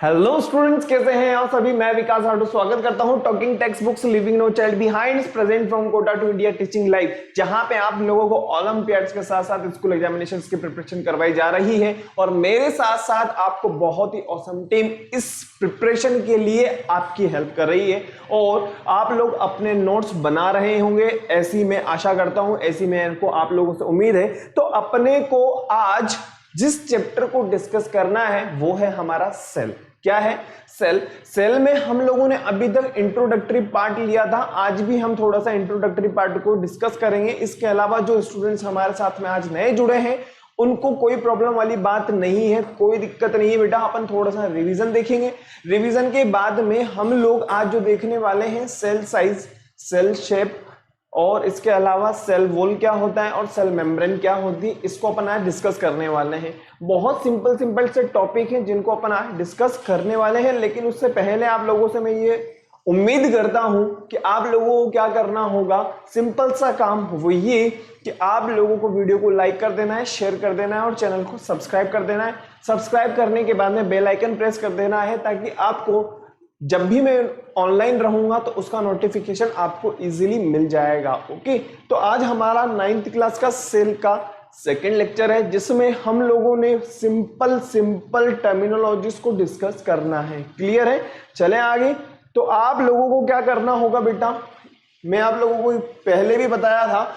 Hello students, कैसे हैं आप सभी। मैं विकास राठौर स्वागत करता हूं talking text books living no child behind present from Kota to India teaching live, जहां पे आप लोगों को ओलंपियाड्स के साथ साथ स्कूल एग्जामिनेशंस की प्रिपरेशन करवाई जा रही है। और मेरे साथ साथ आपको बहुत ही ऑसम टीम इस प्रिपरेशन के लिए आपकी हेल्प कर रही है और आप लोग अपने नोट्स बना रहे होंगे, ऐसी मैं आशा करता हूं, ऐसी मेरे को आप लोगों से उम्मीद है। तो अपने को आज जिस चैप्टर को डिस्कस करना है वो है हमारा सेल। क्या है? सेल। सेल में हम लोगों ने अभी तक इंट्रोडक्टरी पार्ट लिया था, आज भी हम थोड़ा सा इंट्रोडक्टरी पार्ट को डिस्कस करेंगे। इसके अलावा जो स्टूडेंट्स हमारे साथ में आज नए जुड़े हैं उनको कोई प्रॉब्लम वाली बात नहीं है, कोई दिक्कत नहीं है बेटा। अपन थोड़ा सा रिवीजन देखेंगे, रिवीजन के बाद में हम लोग आज जो देखने वाले हैं सेल साइज, सेल शेप और इसके अलावा सेल वॉल क्या होता है और सेल मेम्ब्रेन क्या होती है, इसको अपन आज डिस्कस करने वाले हैं। बहुत सिंपल से टॉपिक हैं जिनको अपन आज डिस्कस करने वाले हैं। लेकिन उससे पहले आप लोगों से मैं ये उम्मीद करता हूं कि आप लोगों को क्या करना होगा, सिंपल सा काम वो ये कि आप लोगों को वीडियो को लाइक कर देना है, शेयर कर देना है और चैनल को सब्सक्राइब कर देना है। सब्सक्राइब करने के बाद में बेल आइकन प्रेस कर देना है ताकि आपको जब भी मैं ऑनलाइन रहूंगा तो उसका नोटिफिकेशन आपको इजीली मिल जाएगा। ओके, तो आज हमारा 9th क्लास का सेल का सेकंड लेक्चर है जिसमें हम लोगों ने सिंपल टर्मिनोलॉजीज को डिस्कस करना है। क्लियर है? चले आगे। तो आप लोगों को क्या करना होगा बेटा, मैं आप लोगों को पहले भी बताया था,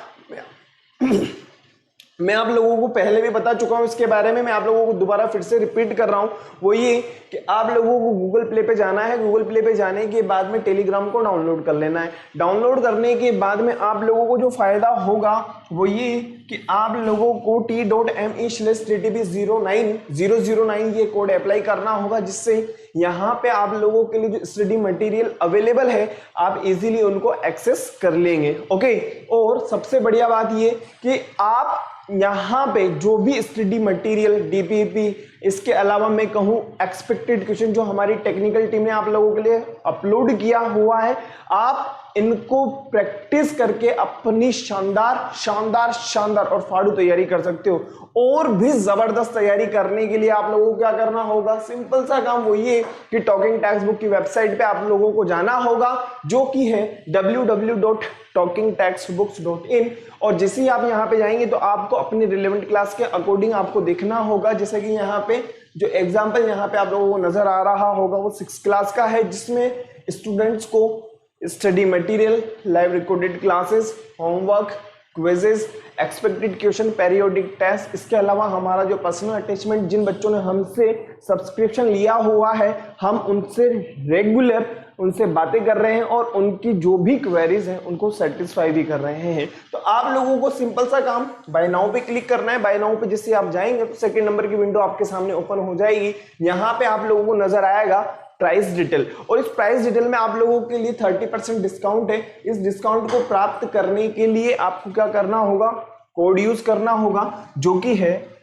मैं आप लोगों को पहले भी बता चुका हूं इसके बारे में, मैं आप लोगों को दोबारा फिर से रिपीट कर रहा हूं। वो ये कि आप लोगों को गूगल प्ले पे जाना है, गूगल प्ले पे जाने के बाद में टेलीग्राम को डाउनलोड कर लेना है। डाउनलोड करने के बाद में आप लोगों को जो फायदा होगा वो ये कि आप लोगों को t.me/ttb09009 ये कोड अप्लाई करना होगा, जिससे यहाँ पे आप लोगों के लिए जो स्टडी मटेरियल अवेलेबल है आप इजीली उनको एक्सेस कर लेंगे। ओके, और सबसे बढ़िया बात ये कि आप यहाँ पे जो भी स्टडी मटेरियल डीपीपी, इसके अलावा मैं कहूँ एक्सपेक्टेड क्वेश्चन जो हमारी टेक्निकल टीम ने आप लोगों के लिए अपलोड किया हुआ है, आप इनको प्रैक्टिस करके अपनी शानदार और फाड़ू तैयारी कर सकते हो। और भी जबरदस्त तैयारी करने के लिए आप लोगों को क्या करना होगा, सिंपल सा काम वो ये कि टॉकिंग टेक्स्ट बुक की वेबसाइट पे आप लोगों को जाना होगा जो कि है www.talkingtextbooks.in। और जैसे ही आप यहाँ पे जाएंगे तो आपको अपनी रिलेवेंट क्लास के अकॉर्डिंग आपको देखना होगा। जैसे कि यहाँ पे जो एग्जाम्पल यहाँ पे आप लोगों को नजर आ रहा होगा वो 6th क्लास का है, जिसमें स्टूडेंट्स को study material, live recorded classes, homework, quizzes, expected question, periodic test, इसके अलावा हमारा जो पर्सनल अटैचमेंट, जिन बच्चों ने हमसे सब्सक्रिप्शन लिया हुआ है हम उनसे रेगुलर उनसे बातें कर रहे हैं और उनकी जो भी क्वेरीज हैं उनको सेटिस्फाई भी कर रहे हैं। तो आप लोगों को सिंपल सा काम बाय नाउ पे क्लिक करना है। बाय नाउ पे जैसे आप जाएंगे तो सेकंड नंबर की विंडो आपके सामने ओपन हो जाएगी। यहाँ पे आप लोगों को नजर आएगा प्राइस डिटेल, और इस प्राइस डिटेल में आप लोगों के लिए 30% डिस्काउंट है। इस डिस्काउंट को प्राप्त करने के लिए आपको क्या करना होगा, कोड यूज करना होगा जो कि है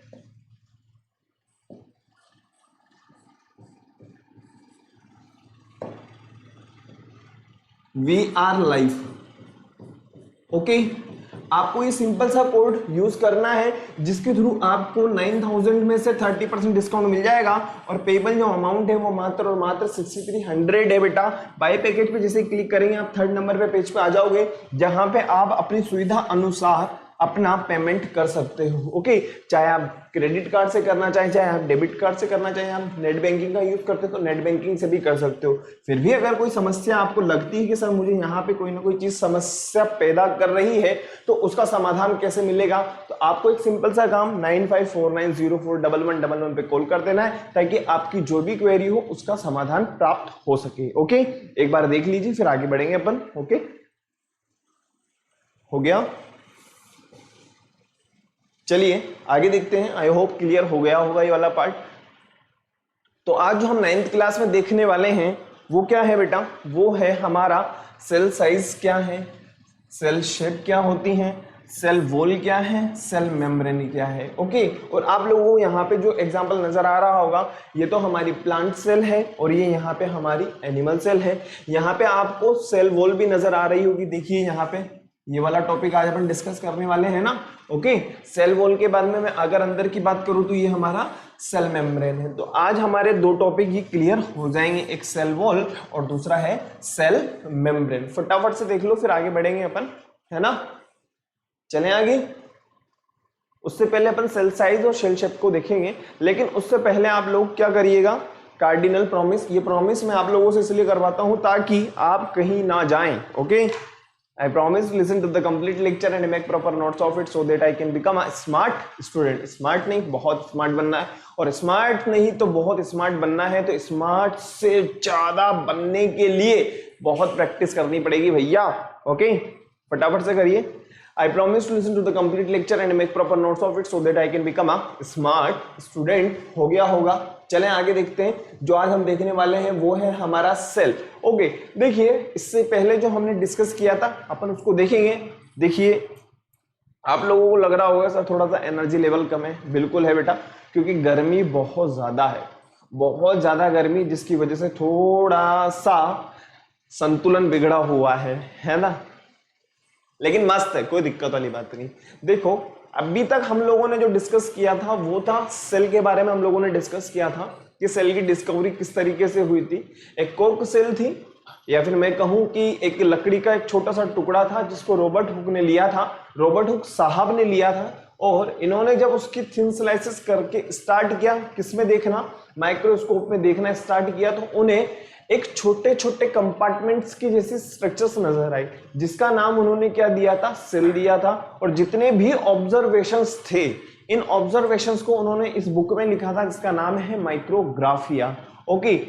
VR_Life। ओके, आपको ये सिंपल सा कोड यूज करना है जिसके थ्रू आपको 9000 में से 30% डिस्काउंट मिल जाएगा। और पेबल जो अमाउंट है वो मात्र और मात्र 6300 है बेटा। बाय पैकेज पे जैसे क्लिक करेंगे आप 3rd नंबर पे पेज पे आ जाओगे, जहां पे आप अपनी सुविधा अनुसार अपना पेमेंट कर सकते हो। ओके, चाहे आप क्रेडिट कार्ड से करना चाहें, चाहे आप डेबिट कार्ड से करना चाहें, आप नेट बैंकिंग का यूज करते हो तो नेट बैंकिंग से भी कर सकते हो। फिर भी अगर कोई समस्या आपको लगती है कि सर मुझे यहाँ पे कोई ना कोई चीज समस्या पैदा कर रही है तो उसका समाधान कैसे मिलेगा, तो आपको एक सिंपल सा काम 9549041111 पे कॉल कर देना है ताकि आपकी जो भी क्वेरी हो उसका समाधान प्राप्त हो सके। ओके, एक बार देख लीजिए फिर आगे बढ़ेंगे अपन। ओके, हो गया, चलिए आगे देखते हैं। आई होप क्लियर हो गया होगा ये वाला पार्ट। तो आज जो हम 9th क्लास में देखने वाले हैं वो क्या है बेटा, वो है हमारा सेल साइज क्या है, सेल शेप क्या होती है, सेल वॉल क्या है, सेल मेम्ब्रेन क्या है। ओके, और आप लोगों को यहाँ पे जो एग्जांपल नजर आ रहा होगा ये तो हमारी प्लांट सेल है और ये यहाँ पे हमारी एनिमल सेल है। यहाँ पे आपको सेल वॉल भी नजर आ रही होगी, देखिए यहाँ पे ये वाला टॉपिक आज अपन डिस्कस करने वाले हैं ना। ओके, सेल वॉल के बाद में मैं अगर अंदर की बात करूं तो ये हमारा सेल मेम्ब्रेन है। तो आज हमारे दो टॉपिक ये क्लियर हो जाएंगे, एक सेल वॉल और दूसरा है सेल मेम्ब्रेन। फटाफट से देख लो फिर आगे बढ़ेंगे अपन, है ना। चलें आगे। उससे पहले अपन सेल साइज और सेल शेप को देखेंगे, लेकिन उससे पहले आप लोग क्या करिएगा, कार्डिनल प्रॉमिस। ये प्रॉमिस मैं आप लोगों से इसलिए करवाता हूं ताकि आप कहीं ना जाएं। Okay, I promise to listen to the complete lecture and make proper notes of it so that I can become a smart student. Smart नहीं, बहुत स्मार्ट बनना है, और स्मार्ट नहीं तो बहुत स्मार्ट बनना है। तो स्मार्ट से ज्यादा बनने के लिए बहुत प्रैक्टिस करनी पड़ेगी भैया। ओके, फटाफट से करिए। I promise to listen to the complete lecture and make proper notes of it so that I can become a smart student. हो गया होगा। चलें आगे देखते हैं। जो आज हम देखने वाले हैं वो है हमारा सेल। ओके, देखिए इससे पहले जो हमने डिस्कस किया था अपन उसको देखेंगे। देखिए आप लोगों को लग रहा होगा सर थोड़ा सा एनर्जी लेवल कम है। बिल्कुल है बेटा, क्योंकि गर्मी बहुत ज्यादा है, बहुत ज्यादा गर्मी, जिसकी वजह से थोड़ा सा संतुलन बिगड़ा हुआ है ना। लेकिन मस्त है, कोई दिक्कत वाली बात नहीं। देखो अभी तक हम लोगों ने जो डिस्कस किया था वो था सेल के बारे में। हम लोगों ने डिस्कस किया था कि सेल की डिस्कवरी किस तरीके से हुई थी। एक कॉर्क सेल थी, या फिर मैं कहूं कि एक लकड़ी का एक छोटा सा टुकड़ा था जिसको रॉबर्ट हुक ने लिया था, रॉबर्ट हुक साहब ने लिया था। और इन्होंने जब उसकी थिन स्लाइसेस करके स्टार्ट किया, किसमें देखना, माइक्रोस्कोप में देखना स्टार्ट किया, तो उन्हें एक छोटे छोटे कंपार्टमेंट्स की जैसी स्ट्रक्चर्स नजर आई, जिसका नाम उन्होंने क्या दिया था, सेल दिया था। और जितने भी ऑब्जर्वेशंस थे, इन ऑब्जर्वेशंस को उन्होंने इस बुक में लिखा था जिसका नाम है माइक्रोग्राफिया। ओके,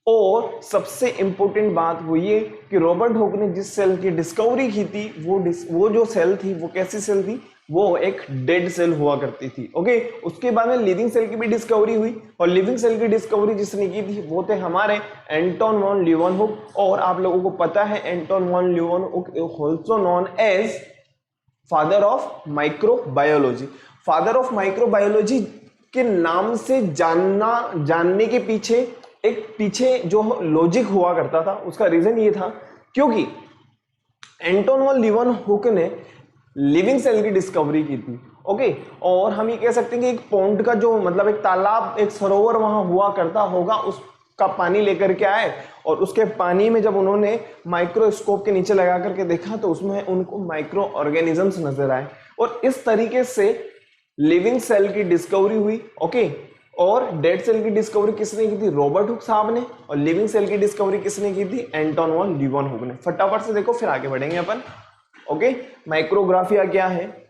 और सबसे इंपॉर्टेंट बात वो ये कि रॉबर्ट हुक ने जिस सेल की डिस्कवरी की थी वो जो सेल थी वो कैसी सेल थी, वो एक डेड सेल हुआ करती थी। ओके, उसके बाद में लिविंग सेल की भी डिस्कवरी हुई, और लिविंग सेल की डिस्कवरी जिसने की थी वो थे हमारे एंटोन वॉन लीeuwenhoek। और आप लोगों को पता है Anton von Leeuwenhoek also known as father of microbiology. Father of microbiology के नाम से जानने के पीछे जो लॉजिक हुआ करता था, उसका रीजन ये था क्योंकि एंटोन वॉन लीeuwenhoek ने लिविंग सेल की डिस्कवरी की थी। ओके, और हम ये कह सकते हैं कि एक पॉन्ड का जो मतलब एक तालाब, एक सरोवर वहां हुआ करता होगा, उसका पानी लेकर के आए, और उसके पानी में जब उन्होंने माइक्रोस्कोप के नीचे लगा करके देखा तो उसमें उनको माइक्रो ऑर्गेनिजम्स नजर आए, और इस तरीके से लिविंग सेल की डिस्कवरी हुई। ओके, और डेड सेल की डिस्कवरी किसने की थी, रॉबर्ट हुक साहब ने, और लिविंग सेल की डिस्कवरी किसने की थी, एंटोन वॉन लीeuwenhoek ने। फटाफट से देखो फिर आगे बढ़ेंगे अपन। ओके, माइक्रोग्राफिया क्या है,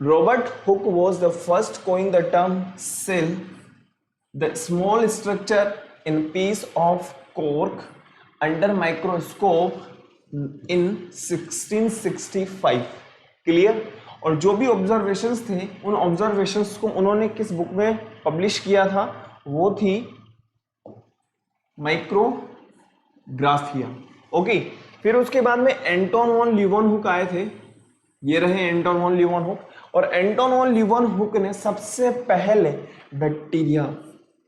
Robert Hooke was the first coin the term cell, the small structure in piece of cork under microscope in 1665। Clear. और जो भी ऑब्जर्वेशंस थे उन ऑब्जर्वेशंस को उन्होंने किस बुक में पब्लिश किया था, वो थी माइक्रोग्राफिया। ओके, फिर उसके बाद में एंटोन वॉन लीeuwenhoek आए थे। ये रहे एंटोन वॉन लीeuwenhoek, और एंटोन वॉन लीeuwenhoek ने सबसे पहले बैक्टीरिया,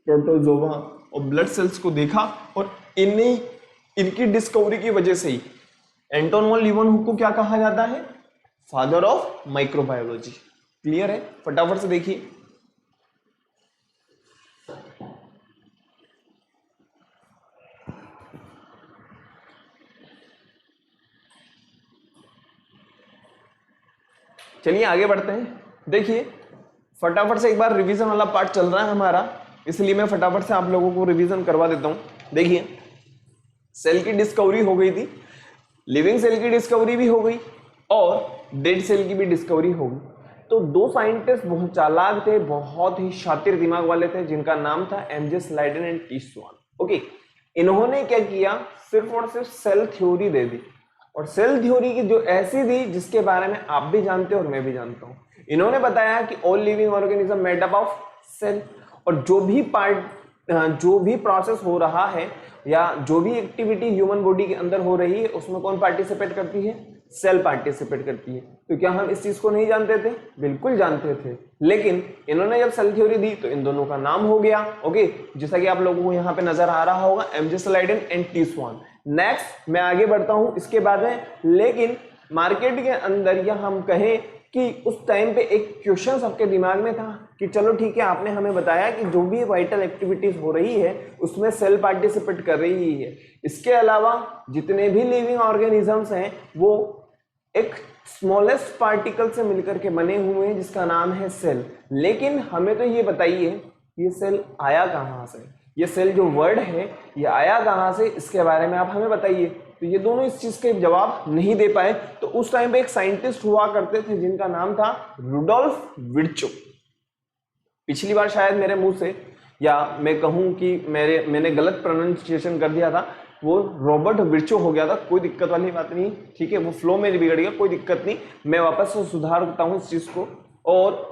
प्रोटोजोआ और ब्लड सेल्स को देखा, और इनकी डिस्कवरी की वजह से ही एंटोन वॉन लीeuwenhoek को क्या कहा जाता है, फादर ऑफ माइक्रोबायोलॉजी। क्लियर है, फटाफट से देखिए। चलिए आगे बढ़ते हैं। देखिए फटाफट से एक बार रिवीजन वाला पार्ट चल रहा है हमारा, इसलिए मैं फटाफट से आप लोगों को रिवीजन करवा देता हूं। देखिए सेल की डिस्कवरी हो गई थी, लिविंग सेल की डिस्कवरी भी हो गई, और डेड सेल की भी डिस्कवरी हो गई। तो दो साइंटिस्ट बहुत चालाक थे, बहुत ही शातिर दिमाग वाले थे, जिनका नाम था M J Schleiden and T Schwann. Okay, इन्होंने क्या किया, सिर्फ और सिर्फ सेल थ्योरी दे दी, और सेल थ्योरी की जो ऐसी दी जिसके बारे में आप भी जानते हो और मैं भी जानता हूं। इन्होंने बताया कि all living organism made up of cell, और जो भी प्रोसेस हो रहा है या जो भी एक्टिविटी ह्यूमन बॉडी के अंदर हो रही है उसमें कौन पार्टिसिपेट करती है, सेल पार्टिसिपेट करती है। तो क्या हम इस चीज को नहीं जानते थे? बिल्कुल जानते थे, लेकिन इन्होंने जब सेल थ्योरी दी तो इन दोनों का नाम हो गया। ओके, जैसा कि आप लोगों को यहाँ पे नजर आ रहा होगा, M J Schleiden and T Schwann. Next मैं आगे बढ़ता हूं इसके बाद में, लेकिन मार्केट के अंदर या हम कहें कि उस टाइम पे एक क्वेश्चन सबके दिमाग में था कि चलो ठीक है, आपने हमें बताया कि जो भी वाइटल एक्टिविटीज हो रही है उसमें सेल पार्टिसिपेट कर रही है, इसके अलावा जितने भी लिविंग ऑर्गेनिजम्स हैं वो एक स्मॉलेस्ट पार्टिकल से मिलकर के बने हुए हैं जिसका नाम है सेल। लेकिन हमें तो ये बताइए ये सेल आया कहाँ से, ये सेल जो वर्ड है ये आया कहाँ से, इसके बारे में आप हमें बताइए। तो ये दोनों इस चीज के जवाब नहीं दे पाए। तो उस टाइम पे एक साइंटिस्ट हुआ करते थे जिनका नाम था रुडोल्फ विर्चो। पिछली बार शायद मेरे मुंह से या मैं कहूं कि मैंने गलत प्रोनाउंसिएशन कर दिया था, वो रॉबर्ट विर्चो हो गया था, कोई दिक्कत वाली बात नहीं, ठीक है, वो फ्लो में बिगड़ गया, कोई दिक्कत नहीं, मैं वापस से सुधारता हूं इस चीज को। और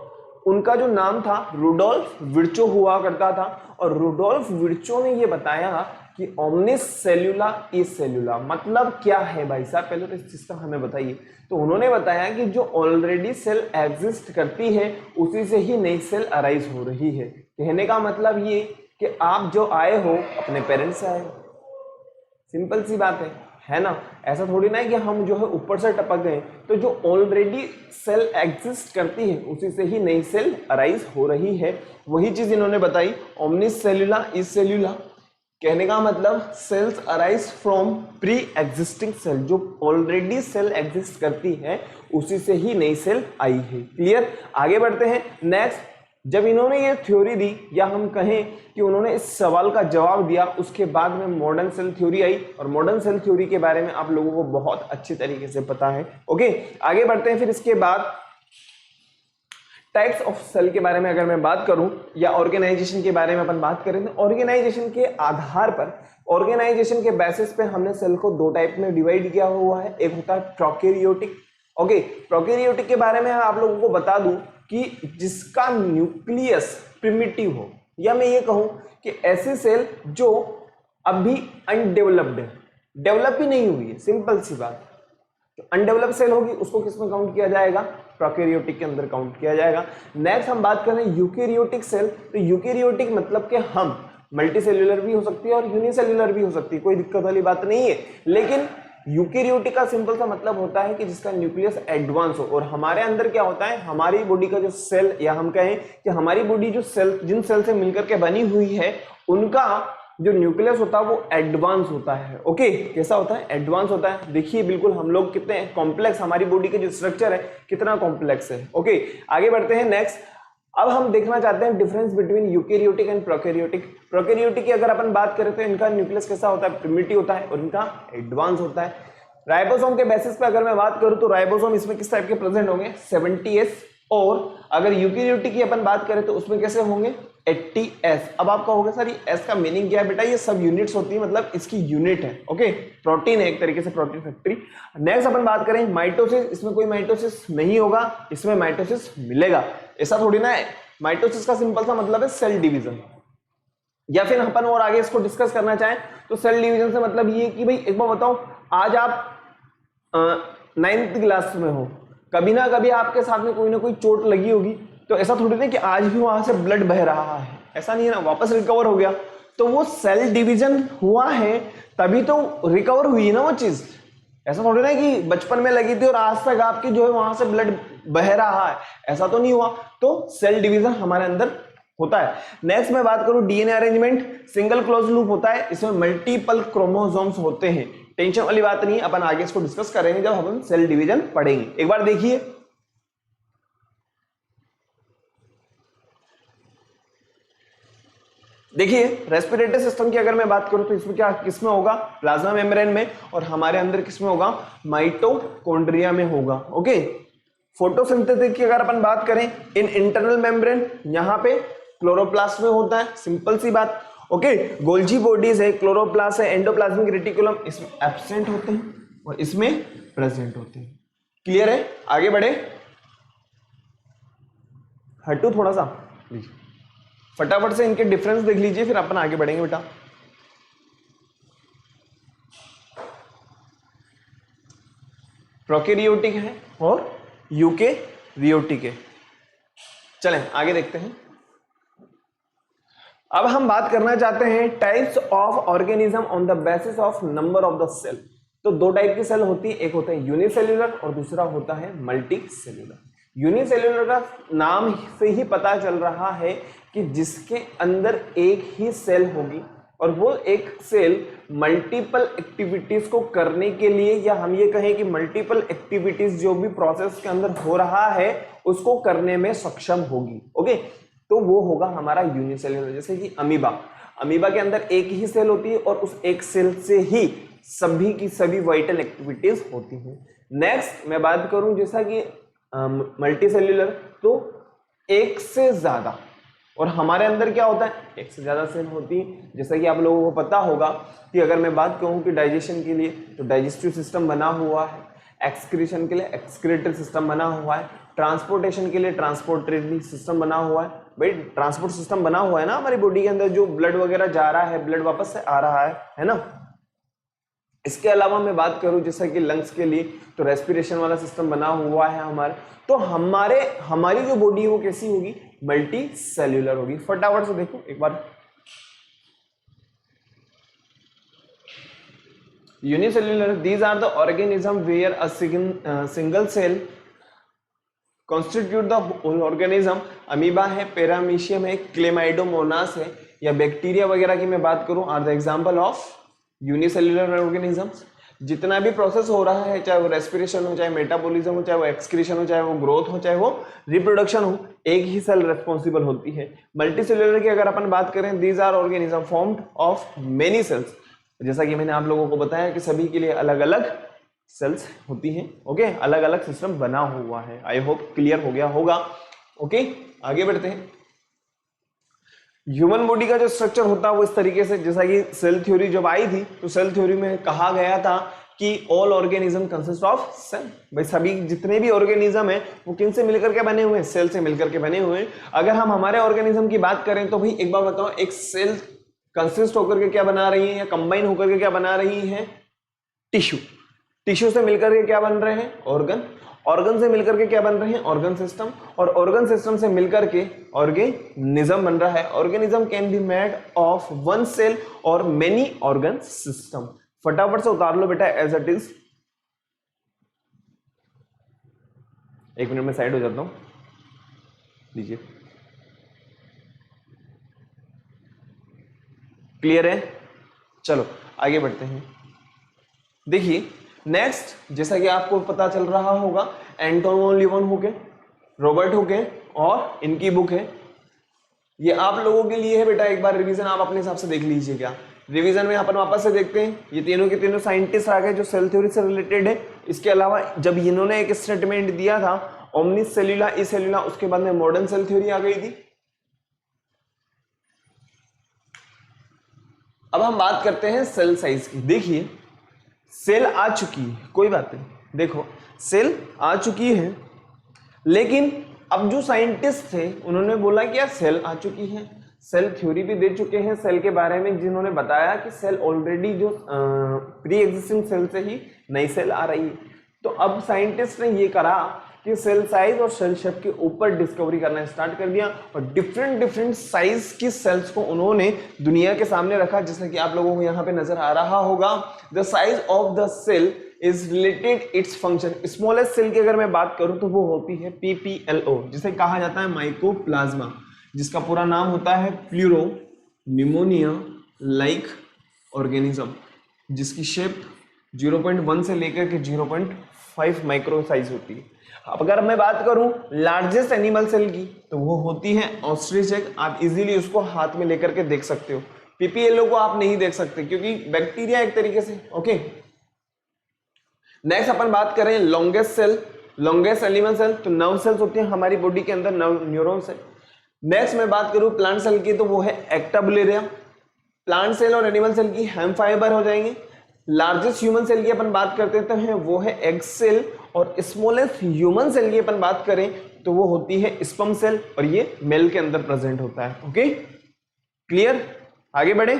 उनका जो नाम था रुडोल्फ विर्चो हुआ करता था, और रुडोल्फ विर्चो ने ये बताया कि ओमनिस सेल्यूला इज सेल्यूला मतलब क्या है भाई साहब, पहले तो इस चीज का हमें बताइए। तो उन्होंने बताया कि जो ऑलरेडी सेल एग्जिस्ट करती है उसी से ही नई सेल अराइज हो रही है। कहने का मतलब ये कि आप जो आए हो अपने पेरेंट्स से आए हो, सिंपल सी बात है ना। ऐसा थोड़ी ना है कि हम जो है ऊपर से टपक गए, तो जो ऑलरेडी सेल एग्जिस्ट करती है उसी से ही नई सेल अराइज हो रही है। वही चीज इन्होंने बताई, ओमनिस सेल्यूला इज सेल्यूला, कहने का मतलब cells arise from pre existing cell, जो ऑलरेडी सेल एग्जिस्ट करती है उसी से ही नई सेल आई है। क्लियर, आगे बढ़ते हैं। नेक्स्ट, जब इन्होंने ये थ्योरी दी या हम कहें कि उन्होंने इस सवाल का जवाब दिया, उसके बाद में मॉडर्न सेल थ्योरी आई, और मॉडर्न सेल थ्योरी के बारे में आप लोगों को बहुत अच्छी तरीके से पता है। ओके, आगे बढ़ते हैं। फिर इसके बाद टाइप्स ऑफ सेल के बारे में अगर मैं बात करूं या ऑर्गेनाइजेशन के बारे में अपन बात करें, तो ऑर्गेनाइजेशन के आधार पर, ऑर्गेनाइजेशन के बेसिस पे हमने सेल को दो टाइप में डिवाइड किया हुआ है। एक होता है प्रोकैरियोटिक। ओके, प्रोकैरियोटिक के बारे में आप लोगों को बता दूं कि जिसका न्यूक्लियस प्रिमिटिव हो, या मैं ये कहूं कि ऐसी सेल जो अभी अनडेवलप्ड है, डेवलप ही नहीं हुई है, सिंपल सी बात। अनडेवलप सेल होगी उसको किसमें काउंट किया जाएगा? प्रोकैरियोटिक के अंदर काउंट किया जाएगा। नेक्स्ट हम बात करें यूकैरियोटिक सेल, तो यूकैरियोटिक मतलब कि हम मल्टीसेल्यूलर भी हो सकती है और यूनिसेल्यूलर भी हो सकती है, कोई दिक्कत वाली बात नहीं है। लेकिन यूकैरियोटिक का सिंपल सा मतलब होता है कि जिसका न्यूक्लियस एडवांस हो। और हमारे अंदर क्या होता है, हमारी बॉडी का जो सेल, या हम कहें कि हमारी बॉडी जो सेल, जिन सेल से मिलकर के बनी हुई है, उनका जो न्यूक्लियस होता है वो एडवांस होता है। ओके, कैसा होता है? एडवांस होता है। देखिए बिल्कुल हम लोग कितने कॉम्प्लेक्स, हमारी बॉडी के जो स्ट्रक्चर है कितना कॉम्प्लेक्स है। ओके, आगे बढ़ते हैं। नेक्स्ट, अब हम देखना चाहते हैं difference between eukaryotic and prokaryotic. Prokaryotic की अगर अपन बात करें तो इनका न्यूक्लियस कैसा होता है? प्रिमिटिव होता है, और इनका एडवांस होता है। राइबोसोम के बेसिस पे अगर मैं बात करूं तो राइबोसोम इसमें किस टाइप के प्रेजेंट होंगे? 70S। और अगर यूकैरियोटिक की अपन बात करें तो उसमें कैसे होंगे? 80S। अब आप कहोगे सर ये S का मीनिंग क्या है? बेटा ये सब यूनिट्स होती है, मतलब इसकी यूनिट है। ओके, प्रोटीन है एक तरीके से, प्रोटीन फैक्ट्री। नेक्स्ट अपन बात करें माइटोसिस, इसमें कोई माइटोसिस नहीं होगा, इसमें माइटोसिस मिलेगा, ऐसा थोड़ी ना है। माइटोसिस का सिंपल सा मतलब है सेल डिवीजन। या फिर अपन और आगे इसको डिस्कस करना चाहें तो सेल डिवीजन से मतलब ये कि भाई एक बार बताओ, आज आप 9th क्लास में हो, कभी ना कभी आपके साथ में कोई ना कोई चोट लगी होगी, तो ऐसा थोड़ी ना कि आज भी वहां से ब्लड बह रहा है, ऐसा नहीं है ना, वापस रिकवर हो गया। तो वो सेल डिवीजन हुआ है तभी तो रिकवर हुई ना वो चीज। ऐसा थोड़ी ना कि बचपन में लगी थी और आज तक आपकी जो है वहां से ब्लड बह रहा है, ऐसा तो नहीं हुआ। तो सेल डिवीजन हमारे अंदर होता है। नेक्स्ट मैं बात करूं DNA arrangement, single close loop होता है, इसमें मल्टीपल क्रोमोसोम्स होते हैं। टेंशन वाली बात नहीं, अपन आगे इसको डिस्कस करेंगे जब हम सेल डिवीजन पढ़ेंगे। एक बार देखिए, देखिए रेस्पिरेटरी सिस्टम की अगर मैं बात करूं तो इसमें क्या, किसमें होगा? प्लाज्मा मेम्ब्रेन में, और हमारे अंदर किसमें होगा? माइटोकॉन्ड्रिया में होगा। ओके, फोटोसिंथेसिस की अगर अपन बात करें इन इंटरनल मेम्ब्रेन, यहां पे क्लोरोप्लास्ट में होता है, सिंपल सी बात। ओके, गोल्जी बॉडीज है, क्लोरोप्लास्ट है, एंडोप्लाज्मिक रेटिकुलम, इसमें एब्सेंट होते हैं और इसमें प्रेजेंट होते हैं। क्लियर है? आगे बढ़े, हटू थोड़ा सा, फटाफट से इनके डिफरेंस देख लीजिए, फिर अपन आगे बढ़ेंगे बेटा। प्रोकैरियोटिक है और यूकेरियोटिक है। चलें आगे देखते हैं। अब हम बात करना चाहते हैं types of organism on the basis of number of the cell. तो दो टाइप की सेल होती है, एक होता है यूनिसेल्यूलर और दूसरा होता है मल्टी सेल्यूलर। यूनिसेल्यूलर का नाम से ही पता चल रहा है कि जिसके अंदर एक ही सेल होगी और वो एक सेल मल्टीपल एक्टिविटीज को करने के लिए, या हम ये कहें कि मल्टीपल एक्टिविटीज जो भी प्रोसेस के अंदर हो रहा है उसको करने में सक्षम होगी। ओके, तो वो होगा हमारा यूनिसेल्यूलर। जैसे कि अमीबा के अंदर एक ही सेल होती है और उस एक सेल से ही सभी की सभी वाइटल एक्टिविटीज होती हैं। नेक्स्ट मैं बात करूं जैसा कि मल्टी सेल्यूलर, तो एक से ज्यादा, और हमारे अंदर क्या होता है, एक से ज्यादा सेल होती है। जैसा कि आप लोगों को पता होगा कि अगर मैं बात कहूं कि डाइजेशन के लिए तो डाइजेस्टिव सिस्टम बना हुआ है, एक्सक्रीशन के लिए एक्सक्रीटरी सिस्टम बना हुआ है, ट्रांसपोर्टेशन के लिए ट्रांसपोर्टरी सिस्टम बना हुआ है। भाई ट्रांसपोर्ट सिस्टम बना हुआ है ना हमारी बॉडी के अंदर, जो ब्लड वगैरह जा रहा है, ब्लड वापस से आ रहा है ना। इसके अलावा मैं बात करूं जैसा कि लंग्स के लिए तो रेस्पिरेशन वाला सिस्टम बना हुआ है हमारे। तो हमारी जो बॉडी है वो कैसी होगी, मल्टी सेल्यूलर होगी। फटाफट से देखो एक बार, unicellular these are the organism where a single cell constitute the whole organism. Amoeba है, पैरामीशियम है, क्लेमाइडोमोनास है, या बैक्टीरिया वगैरह की मैं बात करूं are the example of unicellular organisms. जितना भी प्रोसेस हो रहा है, चाहे वो रेस्पिरेशन हो, चाहे मेटाबॉलिज्म हो, चाहे वो एक्सक्रीशन हो, चाहे वो ग्रोथ हो, चाहे वो रिप्रोडक्शन हो, एक ही सेल रेस्पॉन्सिबल होती है। मल्टीसेल्यूलर की अगर अपन बात करें, these are organism formed of many cells. जैसा कि मैंने आप लोगों को बताया कि सभी के लिए अलग अलग सेल्स होती हैं। ओके, अलग अलग सिस्टम बना हुआ है। आई होप क्लियर हो गया होगा। ओके, आगे बढ़ते हैं। ह्यूमन बॉडी का जो स्ट्रक्चर होता है वो इस तरीके से, जैसा कि सेल थ्योरी जब आई थी तो सेल थ्योरी में कहा गया था कि all organism consist of cell. भाई सभी जितने भी ऑर्गेनिज्म है वो किन से मिलकर के बने हुए हैं, सेल से मिलकर के बने हुए हैं। अगर हम हमारे ऑर्गेनिज्म की बात करें तो भाई एक बार बताओ, एक सेल कंसिस्ट होकर के क्या बना रही है या कंबाइन होकर के क्या बना रही है, टिश्यू। टिश्यू से मिलकर के क्या बन रहे हैं, ऑर्गन। ऑर्गन से मिलकर के क्या बन रहे हैं, ऑर्गन सिस्टम। और ऑर्गन सिस्टम से मिलकर के ऑर्गेनिज्म बन रहा है। Organism can be made of one cell और मेनी ऑर्गन सिस्टम। फटाफट से उतार लो बेटा एज इट इज। एक मिनट में साइड हो जाता हूं, लीजिए। क्लियर है, चलो आगे बढ़ते हैं। देखिए नेक्स्ट, जैसा कि आपको पता चल रहा होगा, एंटोन लियोन हुके, रॉबर्ट हुके और इनकी बुक है, ये आप लोगों के लिए है बेटा। एक बार रिवीजन आप अपने हिसाब से देख लीजिएगा। रिवीजन में अपन वापस से देखते हैं, ये तीनों के तीनों साइंटिस्ट आ गए जो सेल थ्योरी से रिलेटेड है। इसके अलावा जब इन्होंने एक स्टेटमेंट दिया था ओमनिस सेल्यूला ई सेल्यूला, उसके बाद में मॉडर्न सेल थ्योरी आ गई थी। अब हम बात करते हैं सेल साइज की। देखिए सेल आ चुकी है, कोई बात नहीं, देखो सेल आ चुकी है, लेकिन अब जो साइंटिस्ट थे उन्होंने बोला कि यार सेल आ चुकी है, सेल थ्योरी भी दे चुके हैं सेल के बारे में, जिन्होंने बताया कि सेल ऑलरेडी जो प्री एग्जिस्टिंग सेल से ही नई सेल आ रही है। तो अब साइंटिस्ट ने ये करा कि सेल साइज और सेल शेप के ऊपर डिस्कवरी करना स्टार्ट कर दिया और डिफरेंट साइज की सेल्स को उन्होंने दुनिया के सामने रखा, जैसे कि आप लोगों को यहाँ पे नजर आ रहा होगा। The size of the cell is related its function. Smallest cell की अगर मैं बात करूं तो वो होती है PPLO, जिसे कहा जाता है माइकोप्लाज्मा, जिसका पूरा नाम होता है प्लूरो निमोनिया लाइक ऑर्गेनिज्म, जिसकी शेप 0.1 से लेकर के 0.5 माइक्रो साइज होती है। अब अगर मैं बात करूं लार्जेस्ट एनिमल सेल की तो वो होती है ऑस्ट्रिच एग। आप इजीली उसको हाथ में लेकर के देख सकते हो। PPLO को आप नहीं देख सकते क्योंकि बैक्टीरिया एक तरीके से। ओके, नेक्स्ट अपन बात करें longest cell, longest animal cell, तो नर्व सेल्स होती है हमारी बॉडी के अंदर, न्यूरॉन सेल। नेक्स्ट मैं बात करूं प्लांट सेल की तो वो है एक्टाबुलेरिया। प्लांट सेल और एनिमल सेल की हेम फाइबर हो जाएंगे। लार्जेस्ट ह्यूमन सेल की अपन बात करते हैं वो है एग सेल, और स्मॉलेस्ट ह्यूमन सेल की अपन बात करें तो वो होती है स्पर्म सेल, और ये मेल के अंदर प्रेजेंट होता है। ओके क्लियर, आगे बढ़े।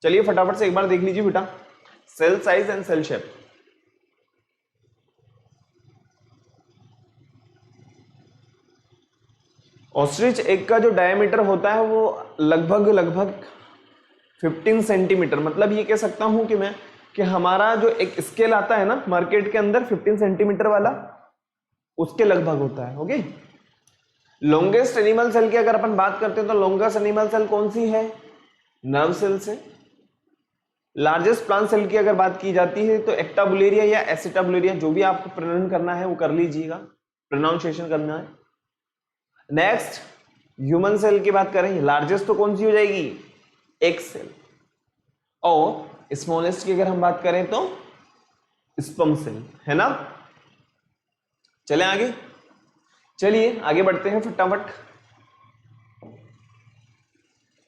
चलिए फटाफट से एक बार देख लीजिए बेटा, cell size and cell shape. Ostrich egg का जो डायमीटर होता है वो लगभग 15 सेंटीमीटर, मतलब ये कह सकता हूं कि मैं कि हमारा जो एक स्केल आता है ना मार्केट के अंदर 15 सेंटीमीटर वाला, उसके लगभग होता है। ओके, लॉन्गेस्ट एनिमल सेल की अगर अपन बात करते हैं तो लॉन्गेस्ट एनिमल सेल कौन सी है? नर्व सेल से। लार्जेस्ट प्लांट सेल की अगर बात की जाती है तो एक्टाबुलेरिया या एसिटाबुलेरिया, जो भी आपको प्रोनाउंस करना है वो कर लीजिएगा, प्रोनाउंसिएशन करना है। नेक्स्ट ह्यूमन सेल की बात करें, लार्जेस्ट तो कौन सी हो जाएगी? Egg cell. और स्मॉलेस्ट की अगर हम बात करें तो स्पर्म सेल, है ना। चले आगे, चलिए आगे बढ़ते हैं फटाफट।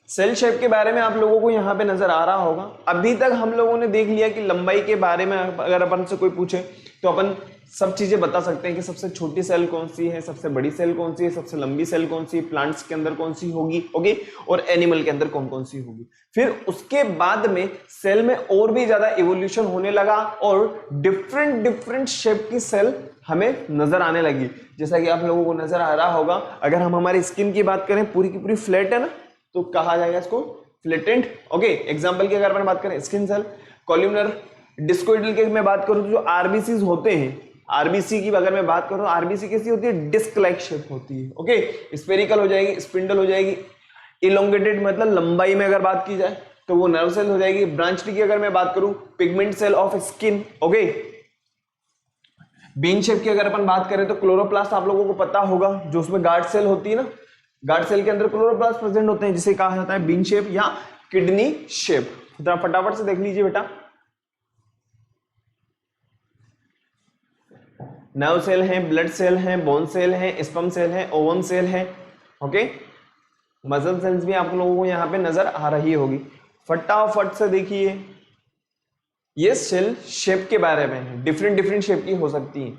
सेल शेप के बारे में आप लोगों को यहां पे नजर आ रहा होगा। अभी तक हम लोगों ने देख लिया कि लंबाई के बारे में अगर अपन से कोई पूछे तो अपन सब चीजें बता सकते हैं कि सबसे छोटी सेल कौन सी है, सबसे बड़ी सेल कौन सी है, सबसे लंबी सेल कौन सी है, प्लांट्स के अंदर कौन सी होगी, ओके, और एनिमल के अंदर कौन कौन सी होगी। फिर उसके बाद में सेल में और भी ज्यादा इवोल्यूशन होने लगा और डिफरेंट शेप की सेल हमें नजर आने लगी। जैसा कि आप लोगों को नजर आ रहा होगा, अगर हम हमारी स्किन की बात करें पूरी की पूरी फ्लैट है ना, तो कहा जाएगा इसको फ्लैटेंड। ओके, एग्जांपल की अगर मैं बात करें स्किन सेल, कॉलमनर, डिस्कोइडल की मैं बात करूं तो जो आरबीसीज होते हैं, आरबीसी की अगर मैं बात करूं, आरबीसी कैसी होती है? डिस्क लाइक शेप होती है। ओके, स्फेरिकल हो जाएगी, स्पिंडल हो जाएगी, इलोंगेटेड मतलब लंबाई में अगर बात की जाए तो वो नर्व सेल हो जाएगी। ब्रांच की अगर मैं बात करूं, pigment cell of skin. Okay, bean shape की अगर अपन बात करें तो क्लोरोप्लास्ट आप लोगों को पता होगा, जो उसमें गार्ड सेल होती है ना, गार्ड सेल के अंदर क्लोरोप्लास्ट प्रेजेंट होते हैं, जिसे कहा जाता है बीन शेप या किडनी शेप। फटाफट से देख लीजिए बेटा, नर्व सेल है, ब्लड सेल है, बोन सेल है, स्पर्म सेल है, ओवम सेल है। ओके, मसल सेल्स भी आप लोगों को यहां पे नजर आ रही होगी। फटाफट से देखिए, ये सेल शेप के बारे में है, डिफरेंट शेप की हो सकती है,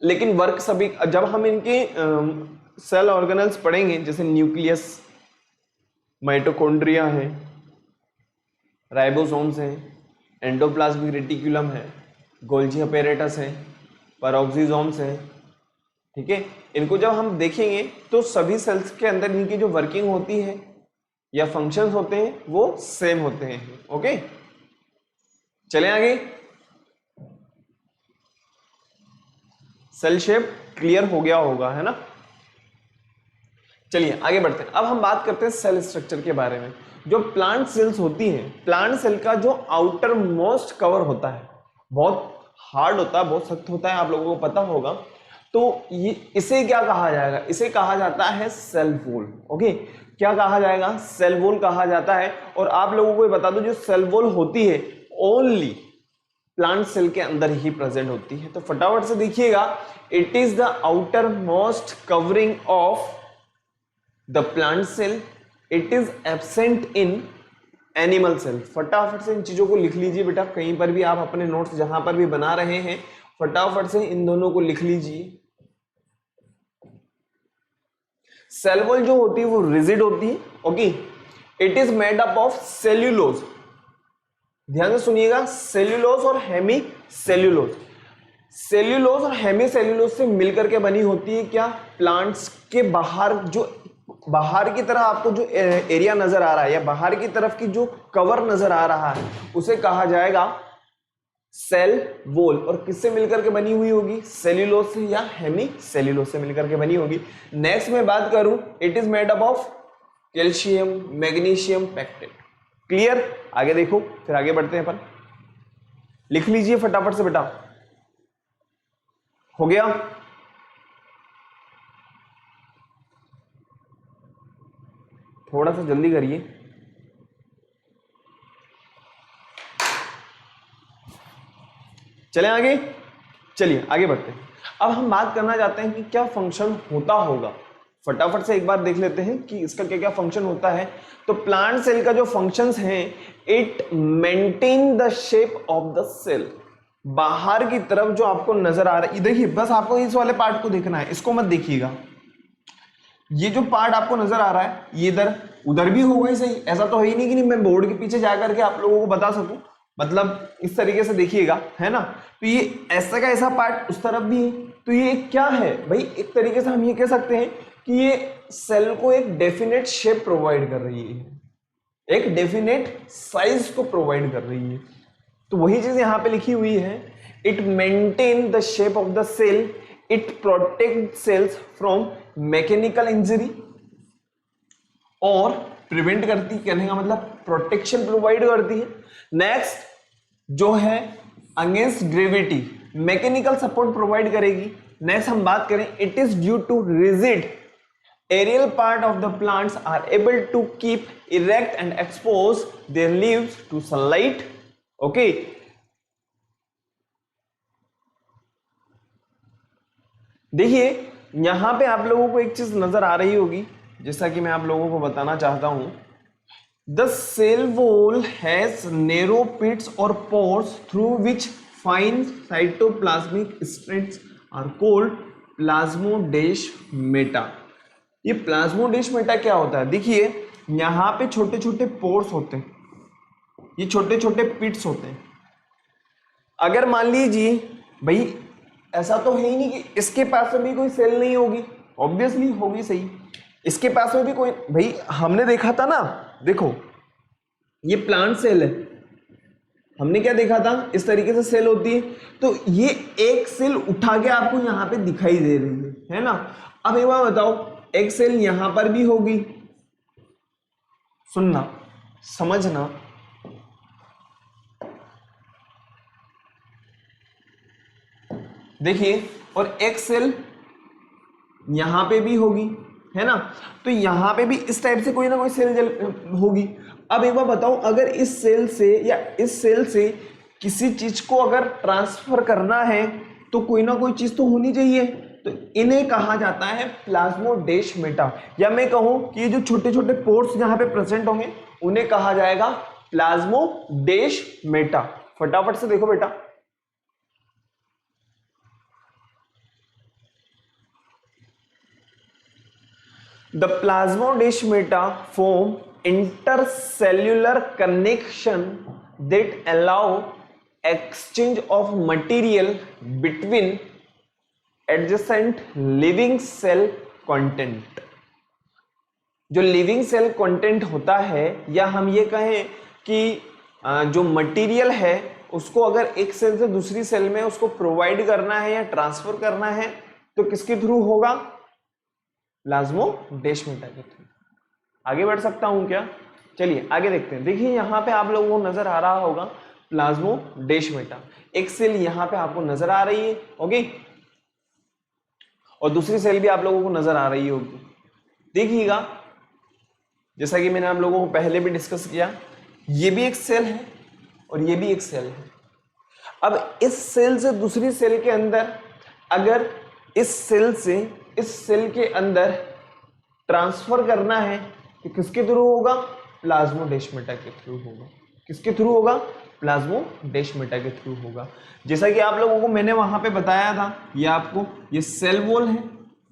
लेकिन वर्क सभी, जब हम इनके सेल ऑर्गेनल्स पढ़ेंगे, जैसे न्यूक्लियस, माइटोकॉन्ड्रिया है, राइबोसोम्स है, एंडोप्लाज्मिक रेटिकुलम है, गोल्जी अपैरेटस है, पैरोक्सिसोम्स है, ठीक है। इनको जब हम देखेंगे तो सभी सेल्स के अंदर इनकी जो वर्किंग होती है या फंक्शंस होते हैं वो सेम होते हैं। ओके, चलें आगे। सेल शेप क्लियर हो गया होगा, है ना। चलिए आगे बढ़ते हैं। अब हम बात करते हैं सेल स्ट्रक्चर के बारे में। जो प्लांट सेल्स होती हैं, प्लांट सेल का जो आउटर मोस्ट कवर होता है बहुत हार्ड होता है, बहुत सख्त होता है, आप लोगों को पता होगा। तो ये इसे क्या कहा जाएगा? इसे कहा जाता है सेल वॉल। ओके, क्या कहा जाएगा? सेल वॉल कहा जाता है। और आप लोगों को बता दो, जो सेल वॉल होती है ओनली प्लांट सेल के अंदर ही प्रेजेंट होती है। तो फटाफट से देखिएगा, it is the outer most covering of the plant cell, it is absent in animal cell. फटाफट से इन चीजों को लिख लीजिए बेटा, कहीं पर भी आप अपने नोट्स जहां पर भी बना रहे हैं फटाफट से इन दोनों को लिख लीजिए। सेल वॉल जो होती है वो रिजिड होती है। Okay, it is made up of cellulose, ध्यान से सुनिएगा, सेल्यूलोज और हेमी सेल्यूलोज। सेल्यूलोज और हेमी सेल्यूलोज से मिलकर के बनी होती है क्या? प्लांट्स के बाहर, जो बाहर की तरह आपको जो एरिया नजर आ रहा है या बाहर की तरफ की जो कवर नजर आ रहा है उसे कहा जाएगा सेल वॉल। और किससे मिलकर के बनी हुई होगी? सेल्यूलोज से या हेमी सेल्यूलोज से मिलकर के बनी होगी। नेक्स्ट में बात करूं, it is made up of calcium, magnesium, pectate. Clear? आगे देखो, फिर आगे बढ़ते हैं अपन। लिख लीजिए फटाफट से बेटा, हो गया? थोड़ा सा जल्दी करिए। चलें आगे, चलिए आगे बढ़ते हैं। अब हम बात करना चाहते हैं कि क्या फंक्शन होता होगा। फटाफट से एक बार देख लेते हैं कि इसका क्या क्या फंक्शन होता है। तो प्लांट सेल का जो फंक्शंस हैं, it maintain the shape of the cell. बाहर की तरफ जो आपको नजर आ रहा है, देखिए बस आपको इस वाले पार्ट को देखना है, इसको मत देखिएगा। ये जो पार्ट आपको नजर आ रहा है ये इधर उधर भी होगा ही सही, ऐसा तो है ही नहीं कि मैं बोर्ड के पीछे जाकर के आप लोगों को बता सकूं। मतलब इस तरीके से देखिएगा, है ना। तो ये ऐसा का ऐसा पार्ट उस तरफ भी है। तो ये क्या है भाई? एक तरीके से हम ये कह सकते हैं कि ये सेल को एक डेफिनेट शेप प्रोवाइड कर रही है, एक डेफिनेट साइज को प्रोवाइड कर रही है। तो वही चीज यहां पे लिखी हुई है, it maintain the shape of the cell, it protect cells from mechanical injury, और प्रिवेंट करती, कहने का मतलब प्रोटेक्शन प्रोवाइड करती है। नेक्स्ट जो है against gravity, mechanical support provide करेगी। नेक्स्ट हम बात करें, it is due to rigid aerial part of the plants are able to keep erect and expose their leaves to sunlight. Okay, देखिए यहां पे आप लोगों को एक चीज नजर आ रही होगी, जैसा कि मैं आप लोगों को बताना चाहता हूं, the cell wall has narrow pits और pores through which fine cytoplasmic strips are called plasmodesmata. ये प्लाज्मोडेस्माटा क्या होता है? देखिए यहां पे छोटे छोटे पोर्स होते हैं, ये छोटे छोटे पिट्स होते हैं। अगर मान लीजिए भाई ऐसा तो है ही नहीं कि इसके पास में भी कोई सेल नहीं होगी, ऑब्वियसली होगी, सही, इसके पास में भी कोई, भाई हमने देखा था ना, देखो ये प्लांट सेल है, हमने क्या देखा था, इस तरीके से सेल होती है, तो ये एक सेल उठा के आपको यहां पे दिखाई दे रही है ना। अब एक बार बताओ, एक सेल यहां पर भी होगी, सुनना समझना, देखिए, और एक सेल यहां पे भी होगी, है ना, तो यहां पे भी इस टाइप से कोई ना कोई सेल होगी। अब एक बार बताओ, अगर इस सेल से या इस सेल से किसी चीज को अगर ट्रांसफर करना है तो कोई ना कोई चीज तो होनी चाहिए, तो इन्हें कहा जाता है प्लाज्मोडेस्माटा, या मैं कहूं कि ये जो छोटे छोटे पोर्स यहां पे प्रेजेंट होंगे उन्हें कहा जाएगा प्लाज्मोडेस्माटा। फटाफट से देखो बेटा, the plasmodesmata form intercellular connection that allow exchange of material between adjacent living cell content। जो लिविंग सेल कंटेंट होता है, या हम ये कहें कि जो मटेरियल है उसको अगर एक सेल से दूसरी सेल में उसको प्रोवाइड करना है या ट्रांसफर करना है तो किसके थ्रू होगा? प्लाज्मोडेस्माटा के थ्रू। आगे बढ़ सकता हूं क्या? चलिए आगे देखते हैं। देखिए यहां पे आप लोगों को नजर आ रहा होगा प्लाज्मोडेस्माटा, एक सेल यहां पे आपको नजर आ रही है, ओके, और दूसरी सेल भी आप लोगों को नजर आ रही होगी। देखिएगा जैसा कि मैंने आप लोगों को पहले भी डिस्कस किया, ये भी एक सेल है और ये भी एक सेल है। अब इस सेल से दूसरी सेल के अंदर अगर इस सेल से इस सेल के अंदर ट्रांसफर करना है तो किसके थ्रू होगा? प्लाज्मोडेस्माटा के थ्रू होगा। किसके थ्रू होगा? प्लाज्मोडेस्माटा के थ्रू होगा। जैसा कि आप लोगों को मैंने वहां पे बताया था, ये आपको ये सेल वॉल है,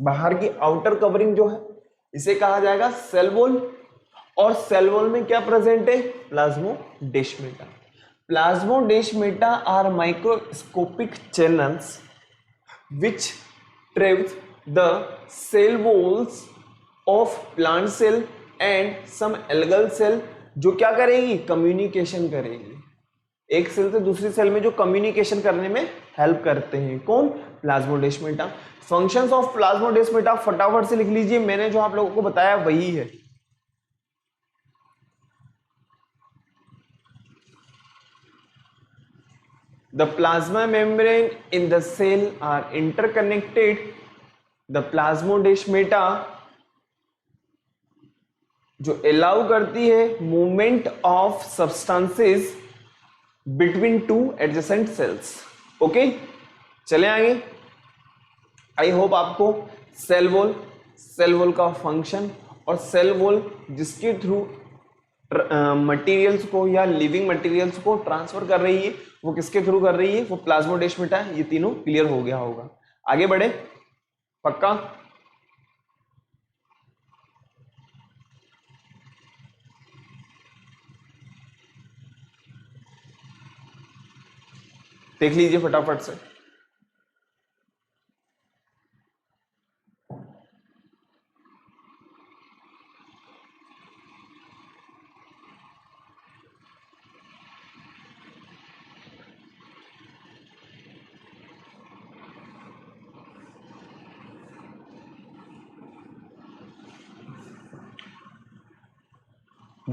बाहर की आउटर कवरिंग जो है इसे कहा जाएगा सेल वॉल, और सेल वॉल में क्या प्रेजेंट है? Plasmodesmata. Plasmodesmata are microscopic channels which traverse the cell walls of plant cell and some algal cell, जो क्या करेगी? कम्युनिकेशन करेगी। एक सेल से दूसरी सेल में जो कम्युनिकेशन करने में हेल्प करते हैं, कौन? प्लाज्मोडेस्माटा। फंक्शंस ऑफ प्लाज्मोडेस्माटा फटाफट से लिख लीजिए, मैंने जो आप लोगों को बताया वही है। The plasma membrane in the cell are interconnected. The plasmodesmata जो अलाउ करती है movement of substances between two adjacent sales. Okay, चले आगे। आई होप आपको सेल वॉल का फंक्शन और सेल वॉल जिसके थ्रू मटेरियल्स को या लिविंग मटेरियल्स को ट्रांसफर कर रही है वो किसके थ्रू कर रही है? वो प्लाज्मोडेस्माटा है। ये तीनों क्लियर हो गया होगा। आगे बढ़े, पक्का? देख लीजिए फटाफट से।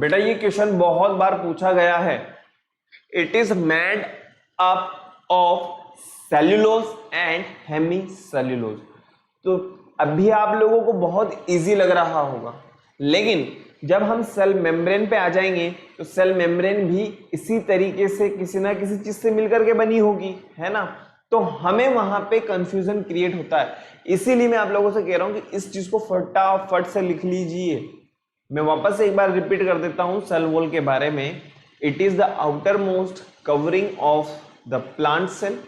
बेटा ये क्वेश्चन बहुत बार पूछा गया है। It is made up of cellulose and Hemy cellulose. तो अभी आप लोगों को बहुत इजी लग रहा होगा, लेकिन जब हम सेल मेम्ब्रेन पे आ जाएंगे तो सेल मेम्ब्रेन भी इसी तरीके से किसी ना किसी चीज से मिलकर के बनी होगी, है ना। तो हमें वहां पे कंफ्यूजन क्रिएट होता है, इसीलिए मैं आप लोगों से कह रहा हूं कि इस चीज को फटाफट से लिख लीजिए। मैं वापस से एक बार रिपीट कर देता हूं सेल वॉल के बारे में। It is the outer most covering of the plant cell.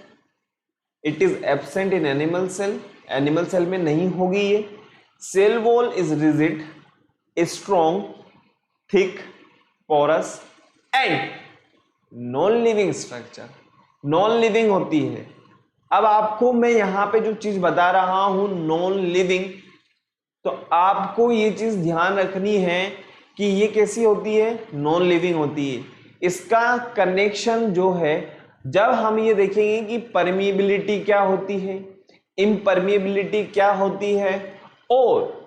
It is absent in animal cell, animal cell में नहीं होगी ये। Cell wall is rigid, strong, thick, porous and non living structure. Non living होती है। अब आपको मैं यहां पे जो चीज बता रहा हूं नॉन लिविंग, तो आपको ये चीज ध्यान रखनी है कि ये कैसी होती है, नॉन लिविंग होती है। इसका कनेक्शन जो है, जब हम ये देखेंगे कि परमिएबिलिटी क्या होती है, इम्परमिएबिलिटी क्या होती है, और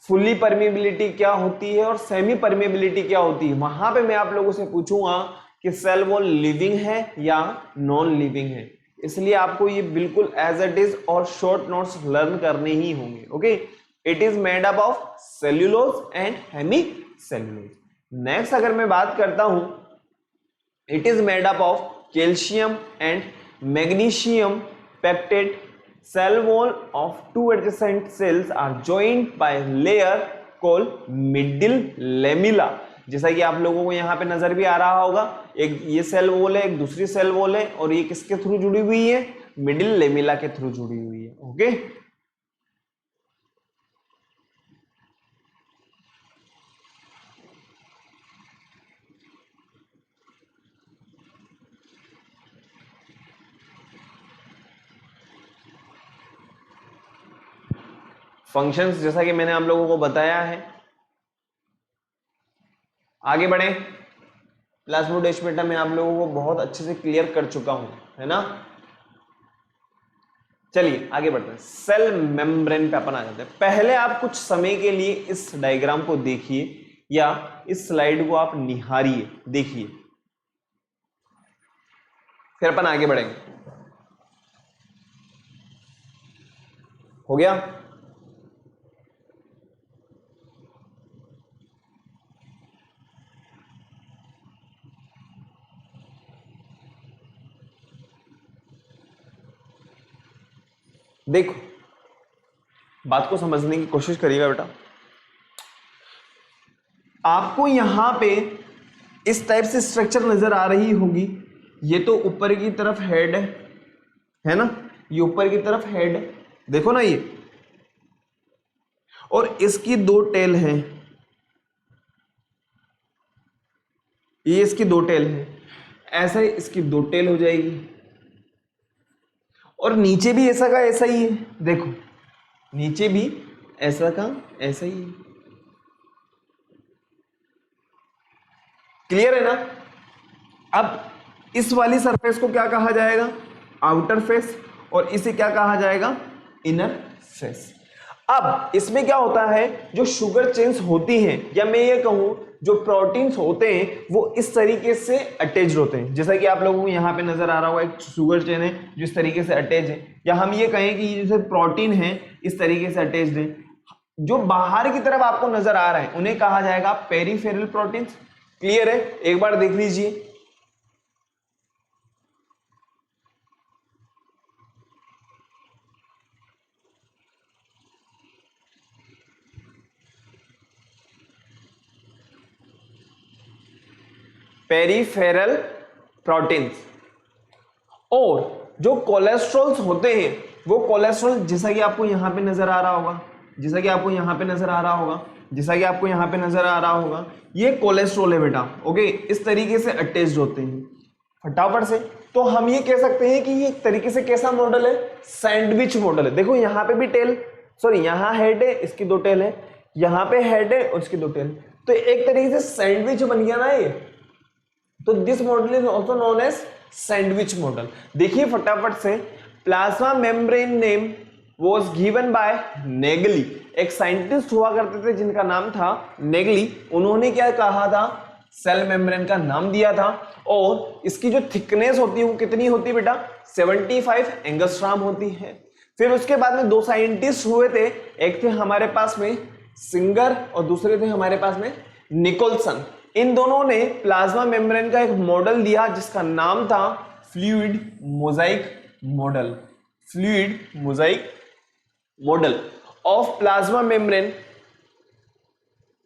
फुल्ली परमिएबिलिटी क्या होती है, और सेमी परमिएबिलिटी क्या होती है, वहां पे मैं आप लोगों से पूछूंगा कि सेल वॉल लिविंग है या नॉन लिविंग है। इसलिए आपको ये बिल्कुल एज इट इज और शॉर्ट नोट्स लर्न करने ही होंगे। Okay, it is made up of cellulose and Hemy cellulose. Next अगर मैं बात करता हूं, it is made up of calcium and magnesium pectate. Cell wall of two adjacent cells are joined by layer called middle lamella। जैसा कि आप लोगों को यहाँ पे नजर भी आ रहा होगा, एक ये सेल वॉल है, एक दूसरी सेल वॉल है, और ये किसके थ्रू जुड़ी हुई है, मिडिल लेमिला के थ्रू जुड़ी हुई है। ओके, फंक्शंस जैसा कि मैंने आप लोगों को बताया है। आगे बढ़े, प्लाज्मोडेस्माटा में आप लोगों को बहुत अच्छे से क्लियर कर चुका हूं, है ना। चलिए आगे बढ़ते हैं, सेल मेम्ब्रेन पे अपन आ जाते हैं। पहले आप कुछ समय के लिए इस डायग्राम को देखिए या इस स्लाइड को आप निहारिए, देखिए, फिर अपन आगे बढ़ेंगे। हो गया? देखो, बात को समझने की कोशिश करिएगा बेटा। आपको यहां पे इस टाइप से स्ट्रक्चर नजर आ रही होगी। ये तो ऊपर की तरफ हेड है ना, ये ऊपर की तरफ हेड है, देखो ना ये, और इसकी दो टेल हैं, ये इसकी दो टेल है, ऐसा इसकी दो टेल हो जाएगी, और नीचे भी ऐसा का ऐसा ही है। देखो नीचे भी ऐसा का ऐसा ही है। क्लियर है ना। अब इस वाली सरफेस को क्या कहा जाएगा, आउटर फेस, और इसे क्या कहा जाएगा, इनर फेस। अब इसमें क्या होता है, जो शुगर चेन्स होती हैं, या मैं ये कहूं जो प्रोटीन्स होते हैं, वो इस तरीके से अटैच्ड होते हैं। जैसा कि आप लोगों को यहाँ पे नजर आ रहा होगा, एक शुगर चेन है जो इस तरीके से अटैच है, या हम ये कहें कि जैसे प्रोटीन है इस तरीके से अटैच्ड है। जो बाहर की तरफ आपको नजर आ रहा है उन्हें कहा जाएगा पेरिफेरल प्रोटीन्स। क्लियर है, एक बार देख लीजिए। Peripheral proteins. और जो कोलेस्ट्रॉल्स होते हैं, वो कोलेस्ट्रॉल जैसा कि आपको यहां पे नजर आ रहा होगा, जैसा कि आपको यहां पे नजर आ रहा होगा, जैसा कि आपको यहां पे नजर आ रहा होगा, ये कोलेस्ट्रॉल है बेटा। ओके, इस तरीके से अटैच्ड होते हैं फटाफट से। तो हम ये कह सकते हैं कि ये एक तरीके से कैसा मॉडल है, सैंडविच मॉडल है। देखो यहाँ पे भी टेल, सॉरी यहाँ हेड है, इसकी दो टेल है, यहाँ पे हेड है और इसकी दो टेल, तो एक तरीके से सैंडविच बन गया ना ये। तो this model is also known as sandwich model. देखिए फटाफट से, plasma membrane name was given by Nageli. एक साइंटिस्ट हुआ करते थे जिनका नाम था नेगली, उन्होंने क्या कहा था, सेल मेम्ब्रेन का नाम दिया था। और इसकी जो थिकनेस होती है वो कितनी होती है बेटा, 75 एंगस्ट्रॉम होती है। फिर उसके बाद में दो साइंटिस्ट हुए थे, एक थे हमारे पास में सिंगर और दूसरे थे हमारे पास में निकोलसन। इन दोनों ने प्लाज्मा मेम्ब्रेन का एक मॉडल दिया जिसका नाम था fluid mosaic model. Fluid mosaic model of plasma membrane.